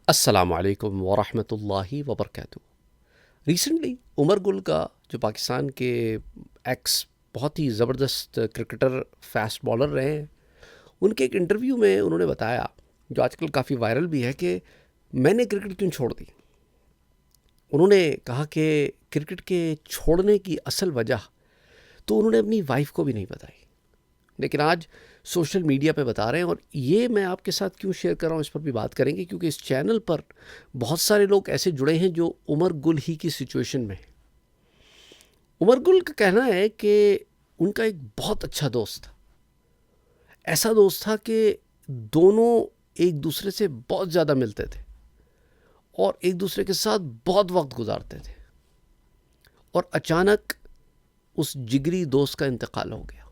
السلام علیکم ورحمۃ اللہ وبرکاتہ۔ ریسنٹلی عمر گل کا جو پاکستان کے ایکس بہت ہی زبردست کرکٹر فاسٹ بالر رہے ہیں، ان کے ایک انٹرویو میں انہوں نے بتایا، جو آج کل کافی وائرل بھی ہے، کہ میں نے کرکٹ کیوں چھوڑ دی۔ انہوں نے کہا کہ کرکٹ کے چھوڑنے کی اصل وجہ تو انہوں نے اپنی وائف کو بھی نہیں بتائی، لیکن آج سوشل میڈیا پہ بتا رہے ہیں، اور یہ میں آپ کے ساتھ کیوں شیئر کر رہا ہوں، اس پر بھی بات کریں گے، کیونکہ اس چینل پر بہت سارے لوگ ایسے جڑے ہیں جو عمر گل ہی کی سچویشن میں ہیں۔ عمر گل کا کہنا ہے کہ ان کا ایک بہت اچھا دوست تھا، ایسا دوست تھا کہ دونوں ایک دوسرے سے بہت زیادہ ملتے تھے اور ایک دوسرے کے ساتھ بہت وقت گزارتے تھے، اور اچانک اس جگری دوست کا انتقال ہو گیا۔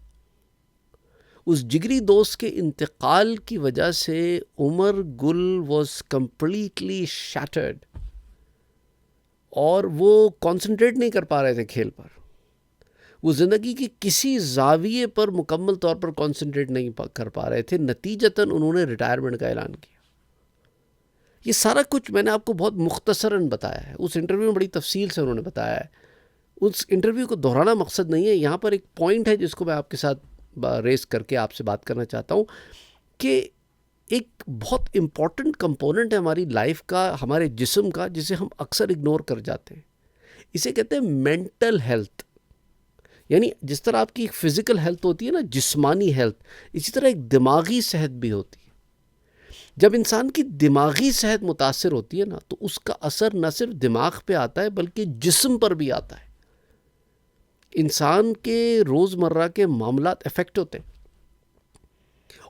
اس جگری دوست کے انتقال کی وجہ سے عمر گل واز کمپلیٹلی شیٹرڈ، اور وہ کانسنٹریٹ نہیں کر پا رہے تھے کھیل پر، وہ زندگی کی کسی زاویے پر مکمل طور پر کانسنٹریٹ نہیں کر پا رہے تھے۔ نتیجتاً انہوں نے ریٹائرمنٹ کا اعلان کیا۔ یہ سارا کچھ میں نے آپ کو بہت مختصراً بتایا ہے، اس انٹرویو میں بڑی تفصیل سے انہوں نے بتایا ہے۔ اس انٹرویو کو دہرانا مقصد نہیں ہے، یہاں پر ایک پوائنٹ ہے جس کو میں آپ کے ساتھ ریز کر کے آپ سے بات کرنا چاہتا ہوں، کہ ایک بہت امپورٹنٹ کمپوننٹ ہے ہماری لائف کا، ہمارے جسم کا، جسے ہم اکثر اگنور کر جاتے ہیں۔ اسے کہتے ہیں مینٹل ہیلتھ۔ یعنی جس طرح آپ کی ایک فزیکل ہیلتھ ہوتی ہے نا، جسمانی ہیلتھ، اسی طرح ایک دماغی صحت بھی ہوتی ہے۔ جب انسان کی دماغی صحت متاثر ہوتی ہے نا، تو اس کا اثر نہ صرف دماغ پہ آتا ہے بلکہ جسم پر بھی آتا ہے۔ انسان کے روزمرہ کے معاملات افیکٹ ہوتے ہیں،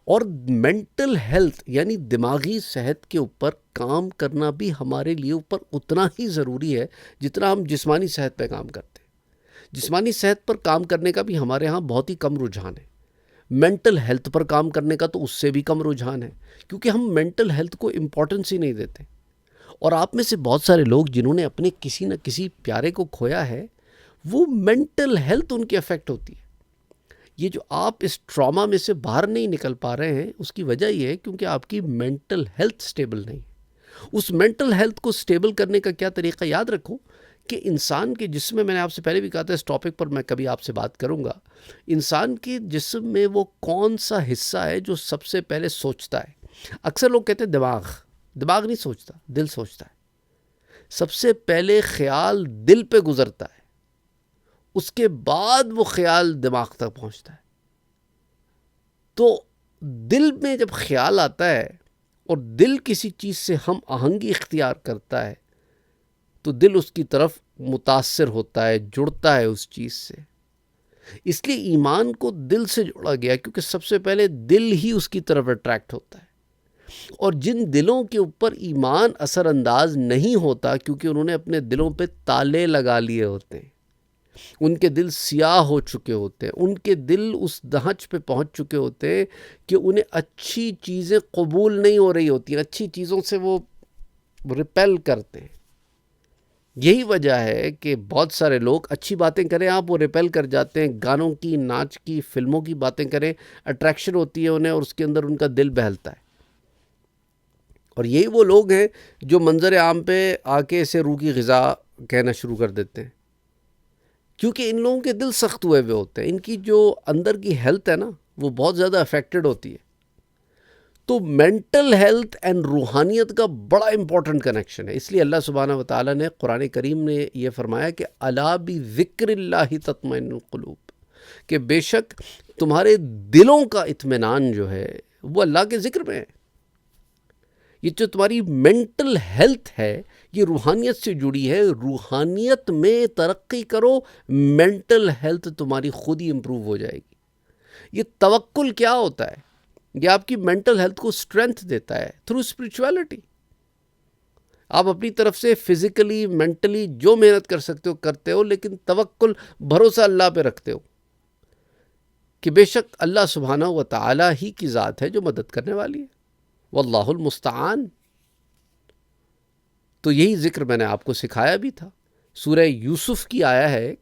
اور مینٹل ہیلتھ یعنی دماغی صحت کے اوپر کام کرنا بھی ہمارے لیے اوپر اتنا ہی ضروری ہے جتنا ہم جسمانی صحت پہ کام کرتے ہیں۔ جسمانی صحت پر کام کرنے کا بھی ہمارے ہاں بہت ہی کم رجحان ہے، مینٹل ہیلتھ پر کام کرنے کا تو اس سے بھی کم رجحان ہے، کیونکہ ہم مینٹل ہیلتھ کو امپورٹنس ہی نہیں دیتے۔ اور آپ میں سے بہت سارے لوگ جنہوں نے اپنے کسی نہ کسی پیارے کو کھویا ہے، وہ مینٹل ہیلتھ ان کی افیکٹ ہوتی ہے۔ یہ جو آپ اس ٹراما میں سے باہر نہیں نکل پا رہے ہیں، اس کی وجہ یہ ہے کیونکہ آپ کی مینٹل ہیلتھ سٹیبل نہیں ہے۔ اس مینٹل ہیلتھ کو سٹیبل کرنے کا کیا طریقہ، یاد رکھو کہ انسان کے جسم میں نے آپ سے پہلے بھی کہا تھا، اس ٹاپک پر میں کبھی آپ سے بات کروں گا، انسان کے جسم میں وہ کون سا حصہ ہے جو سب سے پہلے سوچتا ہے۔ اکثر لوگ کہتے ہیں دماغ نہیں سوچتا، دل سوچتا ہے۔ سب سے پہلے خیال دل پہ گزرتا ہے، اس کے بعد وہ خیال دماغ تک پہنچتا ہے۔ تو دل میں جب خیال آتا ہے اور دل کسی چیز سے ہم آہنگی اختیار کرتا ہے، تو دل اس کی طرف متاثر ہوتا ہے، جڑتا ہے اس چیز سے۔ اس لیے ایمان کو دل سے جوڑا گیا، کیونکہ سب سے پہلے دل ہی اس کی طرف اٹریکٹ ہوتا ہے۔ اور جن دلوں کے اوپر ایمان اثر انداز نہیں ہوتا، کیونکہ انہوں نے اپنے دلوں پہ تالے لگا لیے ہوتے ہیں، ان کے دل سیاہ ہو چکے ہوتے ہیں، ان کے دل اس دہچ پہ پہنچ چکے ہوتے ہیں کہ انہیں اچھی چیزیں قبول نہیں ہو رہی ہوتی ہیں، اچھی چیزوں سے وہ ریپیل کرتے ہیں۔ یہی وجہ ہے کہ بہت سارے لوگ اچھی باتیں کریں آپ، وہ ریپیل کر جاتے ہیں، گانوں کی، ناچ کی، فلموں کی باتیں کریں، اٹریکشن ہوتی ہے انہیں، اور اس کے اندر ان کا دل بہلتا ہے۔ اور یہی وہ لوگ ہیں جو منظر عام پہ آ کے اسے روح کی غذا کہنا شروع کر دیتے ہیں، کیونکہ ان لوگوں کے دل سخت ہوئے ہوئے ہوتے ہیں، ان کی جو اندر کی ہیلتھ ہے نا، وہ بہت زیادہ افیکٹڈ ہوتی ہے۔ تو مینٹل ہیلتھ اینڈ روحانیت کا بڑا امپورٹنٹ کنیکشن ہے۔ اس لیے اللہ سبحانہ وتعالیٰ نے قرآن کریم نے یہ فرمایا کہ الا بذکر اللہ تطمئن القلوب، کہ بے شک تمہارے دلوں کا اطمینان جو ہے وہ اللہ کے ذکر میں ہے۔ یہ جو تمہاری مینٹل ہیلتھ ہے، یہ روحانیت سے جڑی ہے۔ روحانیت میں ترقی کرو، مینٹل ہیلتھ تمہاری خود ہی امپروو ہو جائے گی۔ یہ توکل کیا ہوتا ہے؟ یہ آپ کی مینٹل ہیلتھ کو اسٹرینتھ دیتا ہے تھرو اسپرچویلٹی۔ آپ اپنی طرف سے فزیکلی، مینٹلی جو محنت کر سکتے ہو کرتے ہو، لیکن توکل، بھروسہ اللہ پہ رکھتے ہو کہ بے شک اللہ سبحانہ و تعالی ہی کی ذات ہے جو مدد کرنے والی ہے۔ واللہ المستعان۔ تو یہی ذکر میں نے آپ کو سکھایا بھی تھا، سورہ یوسف کی آیا ہے،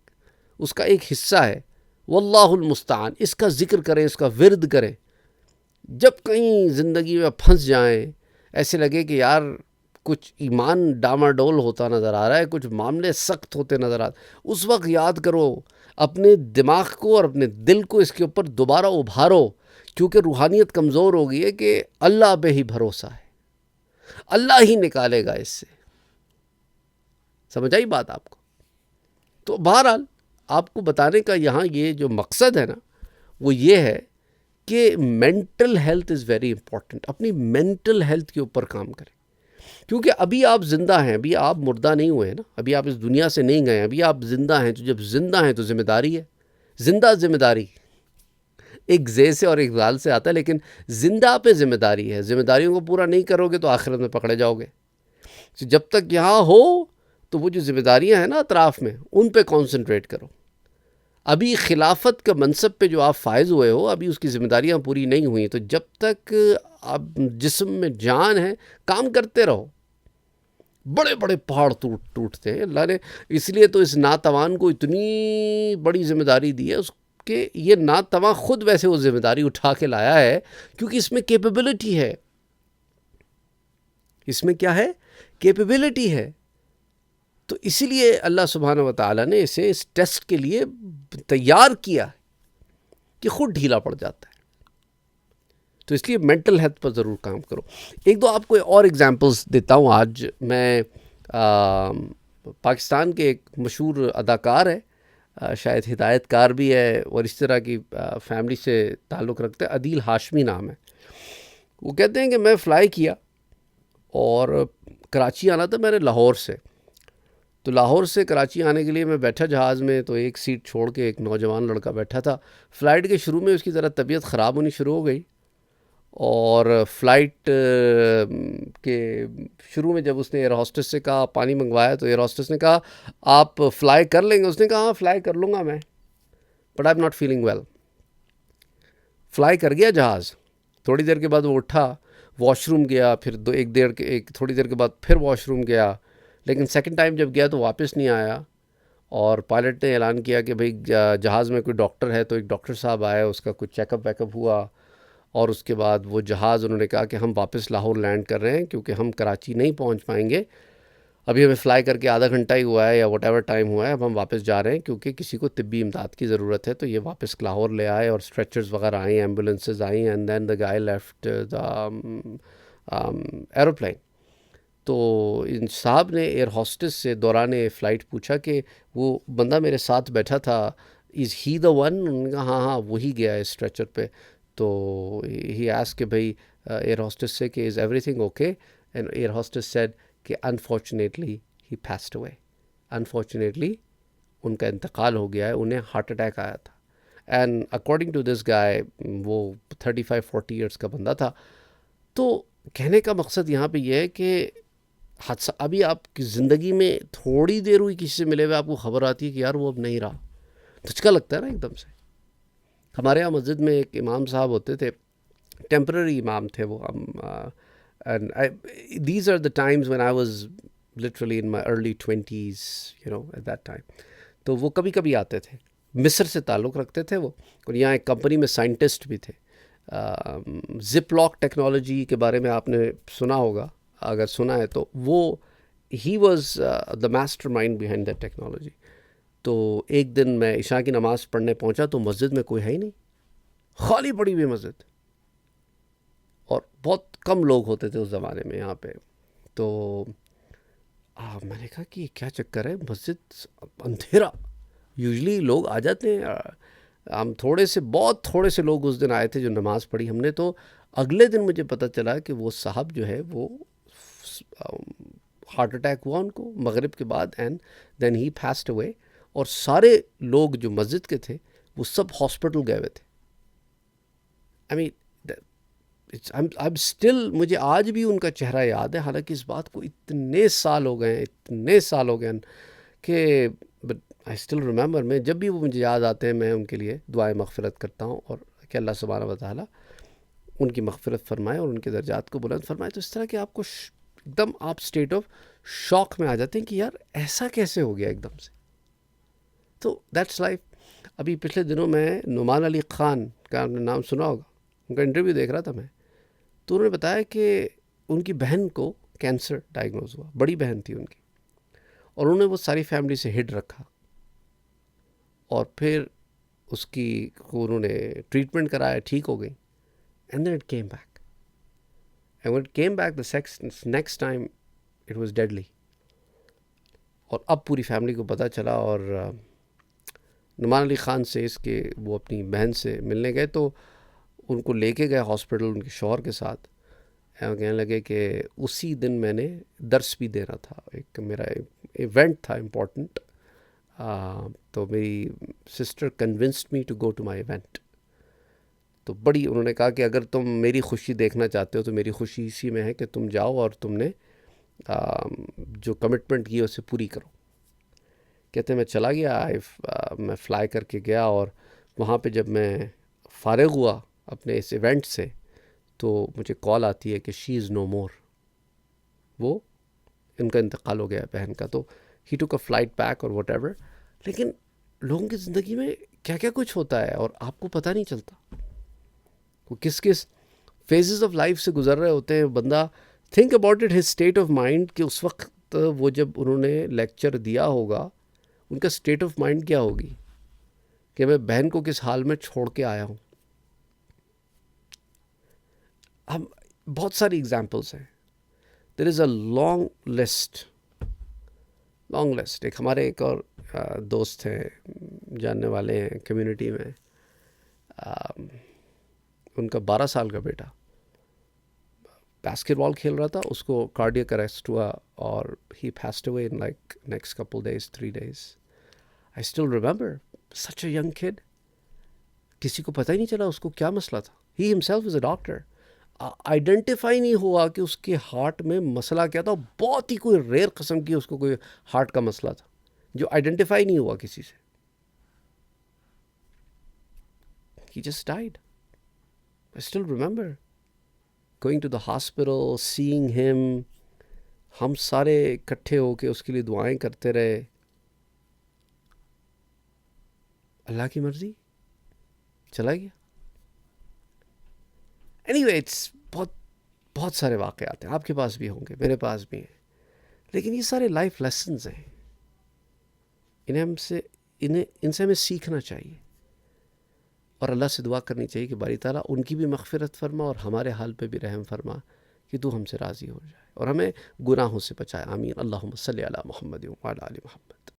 اس کا ایک حصہ ہے واللہ المستعان۔ اس کا ذکر کریں، اس کا ورد کریں، جب کہیں زندگی میں پھنس جائیں، ایسے لگے کہ یار کچھ ایمان ڈاماڈول ہوتا نظر آ رہا ہے، کچھ معاملے سخت ہوتے نظر آ رہے، اس وقت یاد کرو اپنے دماغ کو اور اپنے دل کو اس کے اوپر دوبارہ ابھارو، کیونکہ روحانیت کمزور ہو گئی ہے کہ اللہ پہ ہی بھروسہ ہے، اللہ ہی نکالے گا اس سے. سمجھ آئی بات آپ کو؟ تو بہرحال آپ کو بتانے کا یہاں یہ جو مقصد ہے نا وہ یہ ہے کہ mental health is very important. اپنی مینٹل ہیلتھ کے اوپر کام کریں، کیونکہ ابھی آپ زندہ ہیں، ابھی آپ مردہ نہیں ہوئے نا، ابھی آپ اس دنیا سے نہیں گئے، ابھی آپ زندہ ہیں. تو جب زندہ ہیں تو ذمہ داری ہے، زندہ ذمہ داری ایک زے سے اور ایک زال سے آتا ہے، لیکن زندہ پہ ذمہ داری ہے. ذمہ داریوں کو پورا نہیں کرو گے تو آخرت میں پکڑے جاؤ گے. جب تک یہاں ہو تو وہ جو ذمہ داریاں ہیں نا اطراف میں، ان پہ کانسنٹریٹ کرو. ابھی خلافت کا منصب پہ جو آپ فائز ہوئے ہو، ابھی اس کی ذمہ داریاں پوری نہیں ہوئیں، تو جب تک آپ جسم میں جان ہے کام کرتے رہو. بڑے بڑے پہاڑ ٹوٹتے ہیں. اللہ نے اس لیے تو اس ناتوان کو اتنی بڑی ذمہ داری دی ہے کہ یہ ناتواں خود ویسے وہ ذمہ داری اٹھا کے لایا ہے، کیونکہ اس میں کیپیبلٹی ہے. اس میں کیا ہے؟ کیپیبلٹی ہے. تو اسی لیے اللہ سبحانہ و تعالیٰ نے اسے اس ٹیسٹ کے لیے تیار کیا کہ خود ڈھیلا پڑ جاتا ہے. تو اس لیے مینٹل ہیلتھ پر ضرور کام کرو. ایک دو آپ کو اور ایگزامپلس دیتا ہوں. آج میں پاکستان کے ایک مشہور اداکار ہے، شاید ہدایت کار بھی ہے اور اس طرح کی فیملی سے تعلق رکھتے ہیں، عدیل ہاشمی نام ہے. وہ کہتے ہیں کہ میں فلائی کیا اور کراچی آنا تھا میں نے لاہور سے. تو لاہور سے کراچی آنے کے لیے میں بیٹھا جہاز میں، تو ایک سیٹ چھوڑ کے ایک نوجوان لڑکا بیٹھا تھا. فلائٹ کے شروع میں اس کی ذرا طبیعت خراب ہونی شروع ہو گئی، اور فلائٹ کے شروع میں جب اس نے ایئر ہوسٹس سے کہا پانی منگوایا، تو ایئر ہوسٹس نے کہا آپ فلائی کر لیں گے؟ اس نے کہا ہاں فلائی کر لوں گا میں، but I am not feeling well. Fly کر گیا جہاز. تھوڑی دیر کے بعد وہ اٹھا، واش روم گیا، پھر تھوڑی دیر کے بعد پھر واش روم گیا، لیکن سیکنڈ ٹائم جب گیا تو واپس نہیں آیا. اور پائلٹ نے اعلان کیا کہ بھئی جہاز میں کوئی ڈاکٹر ہے. تو ایک ڈاکٹر صاحب آیا، اس کا کچھ چیک اپ ویک اپ ہوا، اور اس کے بعد وہ جہاز انہوں نے کہا کہ ہم واپس لاہور لینڈ کر رہے ہیں، کیونکہ ہم کراچی نہیں پہنچ پائیں گے. ابھی ہمیں فلائی کر کے آدھا گھنٹہ ہی ہوا ہے یا واٹ ایور ٹائم ہوا ہے، اب ہم واپس جا رہے ہیں کیونکہ کسی کو طبی امداد کی ضرورت ہے. تو یہ واپس لاہور لے آئے اور اسٹریچرز وغیرہ آئیں، ایمبولینسز آئیں، and then the guy left the aeroplane. تو ان صاحب نے ایئر ہوسٹس سے دوران فلائٹ پوچھا کہ وہ بندہ میرے ساتھ بیٹھا تھا، از ہی دا ون؟ انہوں نے کہا ہاں وہی گیا ہے اسٹریچر پہ. تو ہی آسک کہ بھئی ایئر ہوسٹس سے کہ is everything okay? And air hostess said کہ unfortunately he passed away. Unfortunately ان کا انتقال ہو گیا ہے، انہیں ہارٹ اٹیک آیا تھا. اینڈ اکارڈنگ ٹو دس گائے وہ 35-40 ایئرس کا بندہ تھا. تو کہنے کا مقصد یہاں پہ یہ ہے کہ حادثہ ابھی آپ کی زندگی میں تھوڑی دیر ہوئی کسی سے ملے ہوئے آپ کو خبر آتی ہے کہ یار وہ اب نہیں رہا، دھچکا لگتا ہے نا ایک دم سے. ہمارے یہاں مسجد میں ایک امام صاحب ہوتے تھے، ٹیمپرری امام تھے وہ. These are the times when I was literally in my early 20s at that time. تو وہ کبھی کبھی آتے تھے. مصر سے تعلق رکھتے تھے وہ، اور یہاں ایک کمپنی میں سائنٹسٹ بھی تھے. زپ لاک ٹیکنالوجی کے بارے میں آپ نے سنا ہوگا، اگر سنا ہے تو وہ he was the master mind behind that technology. تو ایک دن میں عشاء کی نماز پڑھنے پہنچا تو مسجد میں کوئی ہے ہی نہیں، خالی پڑی ہوئی مسجد، اور بہت کم لوگ ہوتے تھے اس زمانے میں یہاں پہ. تو میں نے کہا کہ یہ کیا چکر ہے، مسجد اندھیرا، یوزلی لوگ آ جاتے ہیں. ہم بہت تھوڑے سے لوگ اس دن آئے تھے جو نماز پڑھی ہم نے. تو اگلے دن مجھے پتہ چلا کہ وہ صاحب جو ہے وہ ہارٹ اٹیک ہوا ان کو مغرب کے بعد، اینڈ دین ہی پیسڈ اوے. اور سارے لوگ جو مسجد کے تھے وہ سب ہاسپٹل گئے ہوئے تھے. آئی مین مجھے آج بھی ان کا چہرہ یاد ہے، حالانکہ اس بات کو اتنے سال ہو گئے ہیں کہ بٹ آئی اسٹل ریممبر. میں جب بھی وہ مجھے یاد آتے ہیں میں ان کے لیے دعائیں مغفرت کرتا ہوں، اور کہ اللہ سبحانہ و تعالیٰ ان کی مغفرت فرمائے اور ان کے درجات کو بلند فرمائے. تو اس طرح کہ آپ کو ایک دم آپ اسٹیٹ آف شاک میں آ جاتے ہیں کہ یار ایسا کیسے ہو گیا ایک دم سے. تو دیٹس لائف. ابھی پچھلے دنوں میں نعمان علی خان کا آپ نے نام سنا ہوگا، ان کا انٹرویو دیکھ رہا تھا میں. تو انہوں نے بتایا کہ ان کی بہن کو کینسر ڈائگنوز ہوا. بڑی بہن تھی ان کی, اور انہوں نے وہ ساری فیملی سے ہڈ رکھا, اور پھر اس کی انہوں نے ٹریٹمنٹ کرایا, ٹھیک ہو گئی. And then it came back, and when it came back the next time it was deadly. اور اب پوری فیملی کو پتہ چلا, اور نعمان علی خان سے اس کے وہ اپنی بہن سے ملنے گئے, تو ان کو لے کے گئے ہاسپٹل ان کے شوہر کے ساتھ. کہنے لگے کہ اسی دن میں نے درس بھی دینا تھا, ایک میرا ایونٹ تھا امپورٹنٹ, تو میری sister convinced me to go to my event. تو بڑی انہوں نے کہا کہ اگر تم میری خوشی دیکھنا چاہتے ہو تو میری خوشی اسی میں ہے کہ تم جاؤ اور تم نے جو کمٹمنٹ کی اسے پوری کرو. کہتے میں چلا گیا, میں فلائی کر کے گیا, اور وہاں پہ جب میں فارغ ہوا اپنے اس ایونٹ سے تو مجھے کال آتی ہے کہ شی از نو مور, وہ ان کا انتقال ہو گیا بہن کا. تو ہی ٹوک اے فلائٹ بیک اور واٹ ایور. لیکن لوگوں کی زندگی میں کیا کیا کچھ ہوتا ہے اور آپ کو پتہ نہیں چلتا, وہ کس کس فیزز آف لائف سے گزر رہے ہوتے ہیں. بندہ think about it, his state of mind, کہ اس وقت وہ جب انہوں نے لیکچر دیا ہوگا ان کا اسٹیٹ آف مائنڈ کیا ہوگی کہ میں بہن کو کس حال میں چھوڑ کے آیا ہوں. ہم بہت ساری اگزامپلس ہیں. دیر از اے لانگ لسٹ. ایک ہمارے ایک اور دوست ہیں, جاننے والے ہیں کمیونٹی میں, ان کا 12 سال کا بیٹا باسکٹ بال کھیل رہا تھا, اس کو کارڈیک اریسٹ ہوا اور ہی passed away in like next couple days, 3 days. I still remember, such a young kid. کسی کو پتہ ہی نہیں چلا اس کو کیا مسئلہ تھا. He himself is a doctor. Identify نہیں ہوا کہ اس کے ہارٹ میں مسئلہ کیا تھا. بہت ہی کوئی ریئر قسم کی اس کو کوئی ہارٹ کا مسئلہ تھا جو آئیڈینٹیفائی نہیں ہوا کسی سے. He just died. I still remember going to the hospital, seeing him. ہم سارے اکٹھے ہو کے اس کے لیے دعائیں کرتے رہے. اللہ کی مرضی, چلا گیا. Anyway, بہت سارے واقعات ہیں, آپ کے پاس بھی ہوں گے, میرے پاس بھی ہیں, لیکن یہ سارے لائف لیسنز ہیں. ان سے ہمیں سیکھنا چاہیے, اور اللہ سے دعا کرنی چاہیے کہ باری تعالیٰ ان کی بھی مغفرت فرما اور ہمارے حال پہ بھی رحم فرما, کہ تو ہم سے راضی ہو جائے اور ہمیں گناہوں سے بچائے. آمین. اللہم صلی علی محمد وعلی آل محمد.